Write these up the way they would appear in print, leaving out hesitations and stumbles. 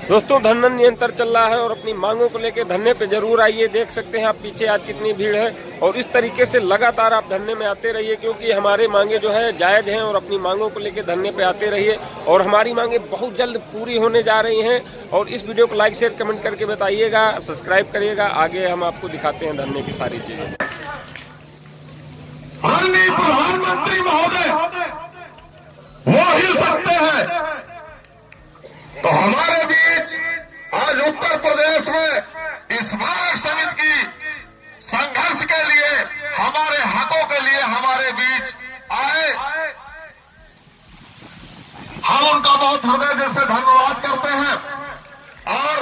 दोस्तों धरना निरंतर चल रहा है और अपनी मांगों को लेकर धरने पे जरूर आइए। देख सकते हैं आप पीछे आज कितनी भीड़ है और इस तरीके से लगातार आप धरने में आते रहिए, क्योंकि हमारे मांगे जो है जायज हैं और अपनी मांगों को लेकर धरने पे आते रहिए और हमारी मांगे बहुत जल्द पूरी होने जा रही हैं। और इस वीडियो को लाइक शेयर कमेंट करके बताइएगा, सब्सक्राइब करिएगा। आगे हम आपको दिखाते हैं धरने की सारी चीजें। माननीय प्रधानमंत्री महोदय वो हिल सकते हैं तो हमारे बीच आज उत्तर प्रदेश में इस स्मारक समिति की संघर्ष के लिए, हमारे हकों के लिए हमारे बीच आए। हम उनका बहुत हृदय दिल से धन्यवाद करते हैं। और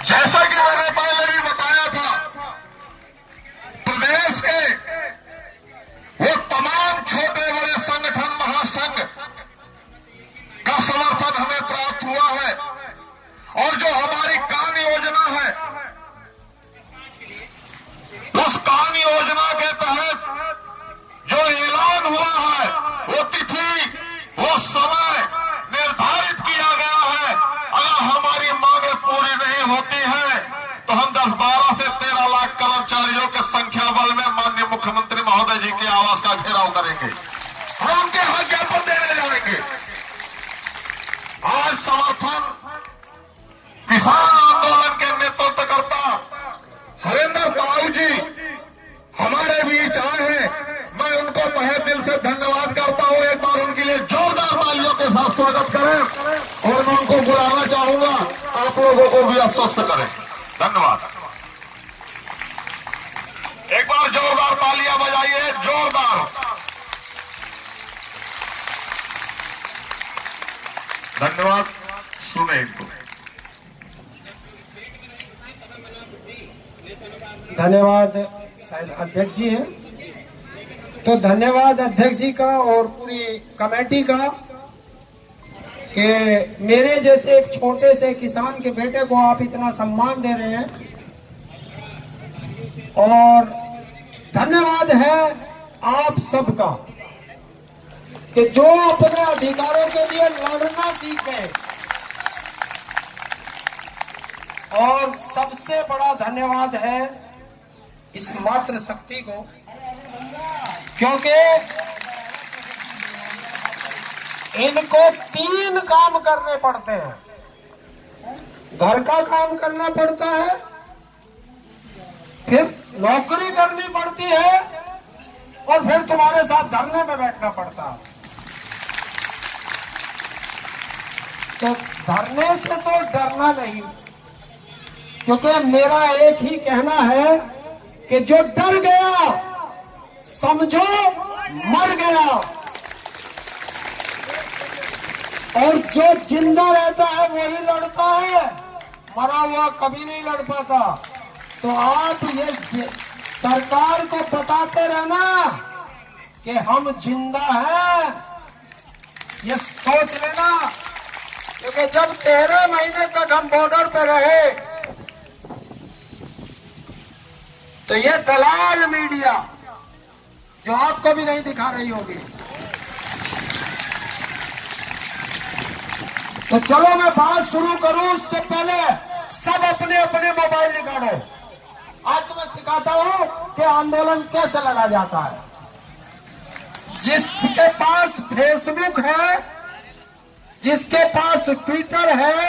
जैसा कि मैंने पहले भी बताया था, प्रदेश के वो तमाम छोटे बड़े संगठन महासंघ का समर्थन हमें प्राप्त हुआ है। और जो हमारी कान योजना है, उस कान योजना के तहत जो ऐलान हुआ है, वो तिथि, वो समय निर्धारित किया गया है। अगर हमारी मांगे पूरी नहीं होती है तो हम 10-12 से 13 लाख कर्मचारियों के संख्या बल में माननीय मुख्यमंत्री महोदय जी के आवास का घेराव करेंगे। हम उनके हक ज्ञापन देने जाएंगे। आज समर्थन किसान आंदोलन के नेतृत्वकर्ता हरेंद्र बाबू जी हमारे बीच आए हैं। मैं उनको तहे दिल से धन्यवाद करता हूं। एक बार उनके लिए जोरदार तालियों के साथ स्वागत करें और मैं उनको बुलाना चाहूंगा, आप लोगों को भी आश्वस्त करें। धन्यवाद। एक बार जोरदार तालियां बजाइए, जोरदार। धन्यवाद। सुने इनको। धन्यवाद शायद अध्यक्ष जी हैं, तो धन्यवाद अध्यक्ष जी का और पूरी कमेटी का कि मेरे जैसे एक छोटे से किसान के बेटे को आप इतना सम्मान दे रहे हैं। और धन्यवाद है आप सबका कि जो अपने अधिकारों के लिए लड़ना सीखे। और सबसे बड़ा धन्यवाद है इस मातृ शक्ति को, क्योंकि इनको 3 काम करने पड़ते हैं। घर का काम करना पड़ता है, फिर नौकरी करनी पड़ती है और फिर तुम्हारे साथ धरने में बैठना पड़ता है। तो धरने से तो डरना नहीं, क्योंकि मेरा एक ही कहना है कि जो डर गया समझो मर गया, और जो जिंदा रहता है वही लड़ता है, मरा हुआ कभी नहीं लड़ पाता। तो आप ये सरकार को बताते रहना कि हम जिंदा हैं, ये सोच लेना। क्योंकि जब 13 महीने तक हम बॉर्डर पे रहे तो ये दलाल मीडिया जो आपको भी नहीं दिखा रही होगी, तो चलो मैं बात शुरू करूं उससे पहले सब अपने अपने मोबाइल निकालो। आज तुम्हें सिखाता हूं कि आंदोलन कैसे लड़ा जाता है। जिसके पास फेसबुक है, जिसके पास ट्विटर है,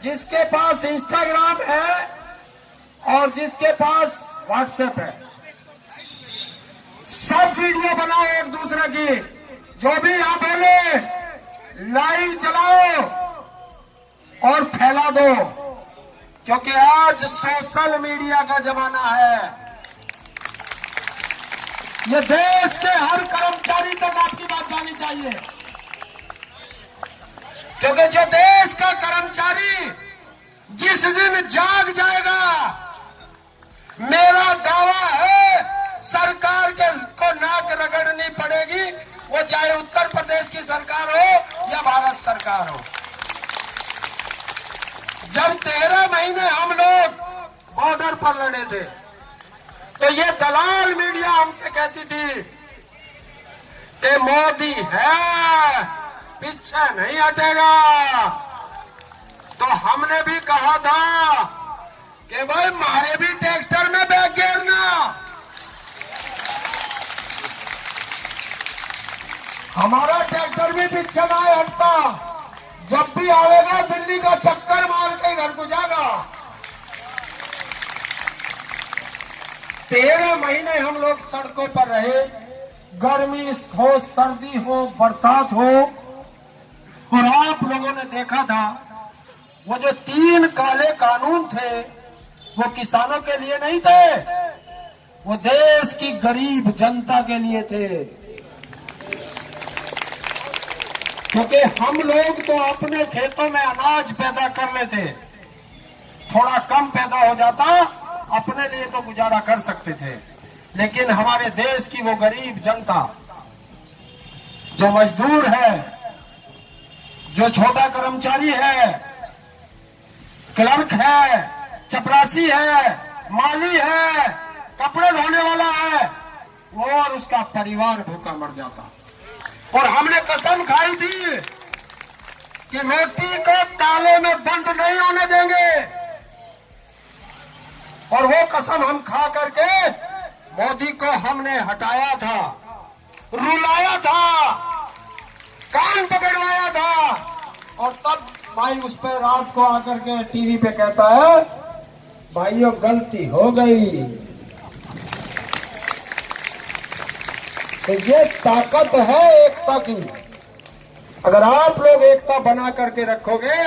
जिसके पास इंस्टाग्राम है और जिसके पास व्हाट्सएप है, सब वीडियो बनाओ एक दूसरे की। जो भी यहां बोले लाइव चलाओ और फैला दो, क्योंकि आज सोशल मीडिया का जमाना है। ये देश के हर कर्मचारी तक आपकी बात जानी चाहिए, क्योंकि जो देश का कर्मचारी जिस दिन जाग जाएगा, मेरा दावा है सरकार को नाक रगड़नी पड़ेगी, वो चाहे उत्तर प्रदेश की सरकार हो या भारत सरकार हो। जब 13 महीने हम लोग बॉर्डर पर लड़े थे तो ये दलाल मीडिया हमसे कहती थी कि मोदी है, पीछे नहीं हटेगा। तो हमने भी कहा था कि भाई मारे भी ट्रैक्टर में बैग गिरना, हमारा ट्रैक्टर भी पीछे ना हटता। जब भी आवेगा दिल्ली का चक्कर मार के घर को जाएगा। 13 महीने हम लोग सड़कों पर रहे, गर्मी हो, सर्दी हो, बरसात हो, और आप लोगों ने देखा था वो जो 3 काले कानून थे वो किसानों के लिए नहीं थे, वो देश की गरीब जनता के लिए थे। क्योंकि हम लोग तो अपने खेतों में अनाज पैदा कर लेते, थोड़ा कम पैदा हो जाता, अपने लिए तो गुजारा कर सकते थे। लेकिन हमारे देश की वो गरीब जनता जो मजदूर है, जो छोटा कर्मचारी है, क्लर्क है, चपरासी है, माली है, कपड़े धोने वाला है, वो और उसका परिवार भूखा मर जाता। और हमने कसम खाई थी कि रोटी को ताले में बंद नहीं होने देंगे, और वो कसम हम खा करके मोदी को हमने हटाया था, रुलाया था, कान पकड़वाया था। और तब भाई उस पर रात को आकर के टीवी पे कहता है, भाइयों गलती हो गई। तो ये ताकत है एकता की। अगर आप लोग एकता बना करके रखोगे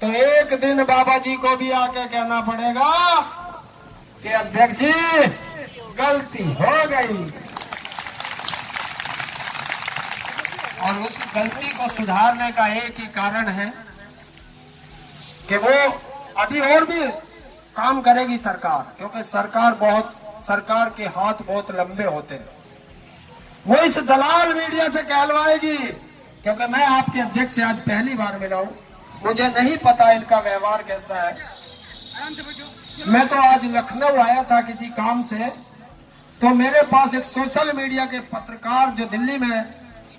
तो एक दिन बाबा जी को भी आके कहना पड़ेगा कि अध्यक्ष जी गलती हो गई। और उस गलती को सुधारने का एक ही कारण है कि वो अभी और भी काम करेगी सरकार, क्योंकि सरकार के हाथ बहुत लंबे होते हैं। वो इस दलाल मीडिया से कहलवाएगी, क्योंकि मैं आपके अध्यक्ष से आज पहली बार मिला हूं, मुझे नहीं पता इनका व्यवहार कैसा है। मैं तो आज लखनऊ आया था किसी काम से, तो मेरे पास एक सोशल मीडिया के पत्रकार जो दिल्ली में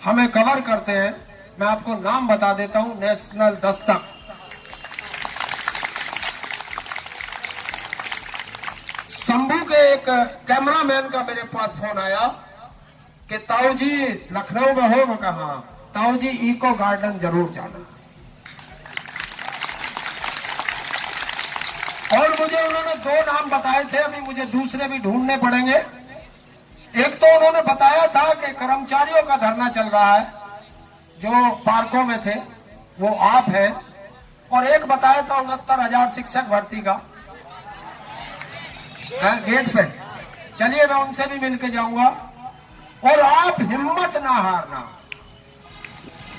हमें कवर करते हैं, मैं आपको नाम बता देता हूं, नेशनल दस्तक, शंभू के एक कैमरामैन का मेरे पास फोन आया कि ताऊ जी लखनऊ में हो। मैं कहा ताऊ जी इको गार्डन जरूर जाना। और मुझे उन्होंने 2 नाम बताए थे, अभी मुझे दूसरे भी ढूंढने पड़ेंगे। एक तो उन्होंने बताया था कि कर्मचारियों का धरना चल रहा है जो पार्कों में थे, वो आप हैं। और एक बताया था 69,000 शिक्षक भर्ती का गेट पे। चलिए मैं उनसे भी मिलके जाऊंगा। और आप हिम्मत ना हारना,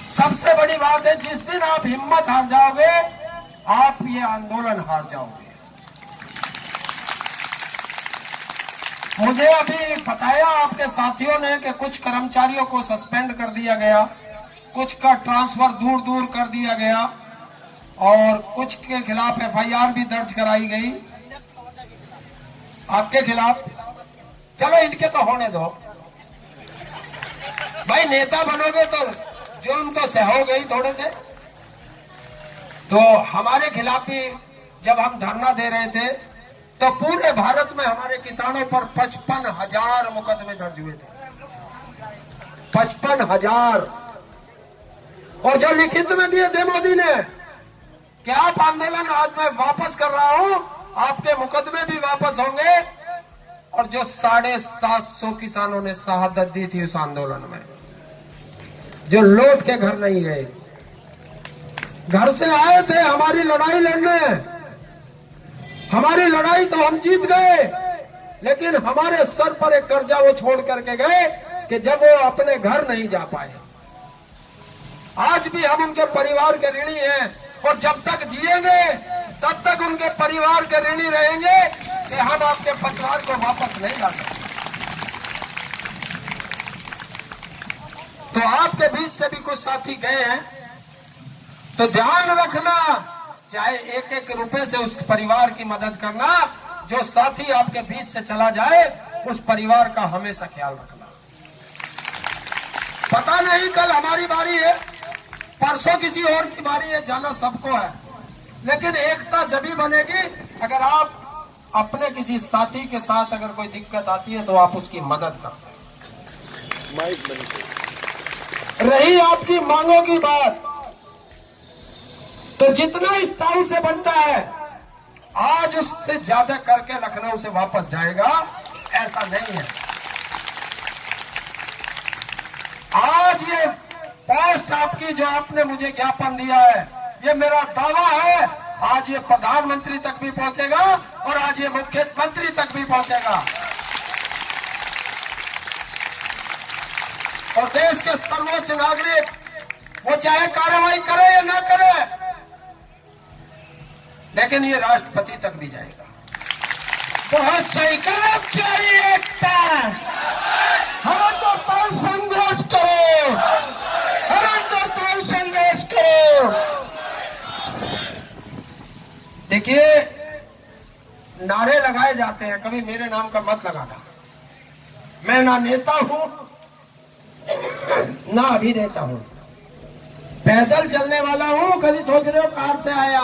सबसे बड़ी बात है। जिस दिन आप हिम्मत हार जाओगे, आप ये आंदोलन हार जाओगे। मुझे अभी बताया आपके साथियों ने कि कुछ कर्मचारियों को सस्पेंड कर दिया गया, कुछ का ट्रांसफर दूर दूर कर दिया गया, और कुछ के खिलाफ FIR भी दर्ज कराई गई। आपके खिलाफ चलो इनके तो होने दो भाई, नेता बनोगे तो जुल्म तो सहोगे ही थोड़े से। तो हमारे खिलाफ भी जब हम धरना दे रहे थे तो पूरे भारत में हमारे किसानों पर 55,000 मुकदमे दर्ज हुए थे, 55,000। और जो लिखित में दिए थे मोदी ने कि आप आंदोलन आज मैं वापस कर रहा हूं, आपके मुकदमे भी वापस होंगे। और जो 750 किसानों ने शहादत दी थी उस आंदोलन में, जो लौट के घर नहीं गए, घर से आए थे हमारी लड़ाई लड़ने। हमारी लड़ाई तो हम जीत गए, लेकिन हमारे सर पर एक कर्जा वो छोड़ करके गए कि जब वो अपने घर नहीं जा पाए। आज भी हम उनके परिवार के ऋणी हैं, और जब तक जिएंगे तब तक उनके परिवार के ऋणी रहेंगे कि हम आपके परिवार को वापस नहीं ला सकते। तो आपके बीच से भी कुछ साथी गए हैं, तो ध्यान रखना, चाहे 1-1 रुपए से उस परिवार की मदद करना। जो साथी आपके बीच से चला जाए, उस परिवार का हमेशा ख्याल रखना। पता नहीं कल हमारी बारी है, परसों किसी और की बारी है, जाना सबको है। लेकिन एकता जभी बनेगी अगर आप अपने किसी साथी के साथ अगर कोई दिक्कत आती है तो आप उसकी मदद करते हैं। रही आपकी मांगों की बात, तो जितना इस ताऊ से बनता है आज उससे ज्यादा करके लखनऊ से वापस जाएगा, ऐसा नहीं है। आज ये पोस्ट आपकी जो आपने मुझे ज्ञापन दिया है, ये मेरा दावा है, आज ये प्रधानमंत्री तक भी पहुंचेगा और आज ये मुख्यमंत्री तक भी पहुंचेगा। और देश के सर्वोच्च नागरिक वो चाहे कार्रवाई करे या ना करे, लेकिन ये राष्ट्रपति तक भी जाएगा। बहुत सही कर्मचारी एकता, हर अंदर संघर्ष करो, हर अंदर संघर्ष करो। देखिए, नारे लगाए जाते हैं, कभी मेरे नाम का मत लगाना। मैं ना नेता हूं ना अभिनेता हूं, पैदल चलने वाला हूं। कभी सोच रहे हो कार से आया,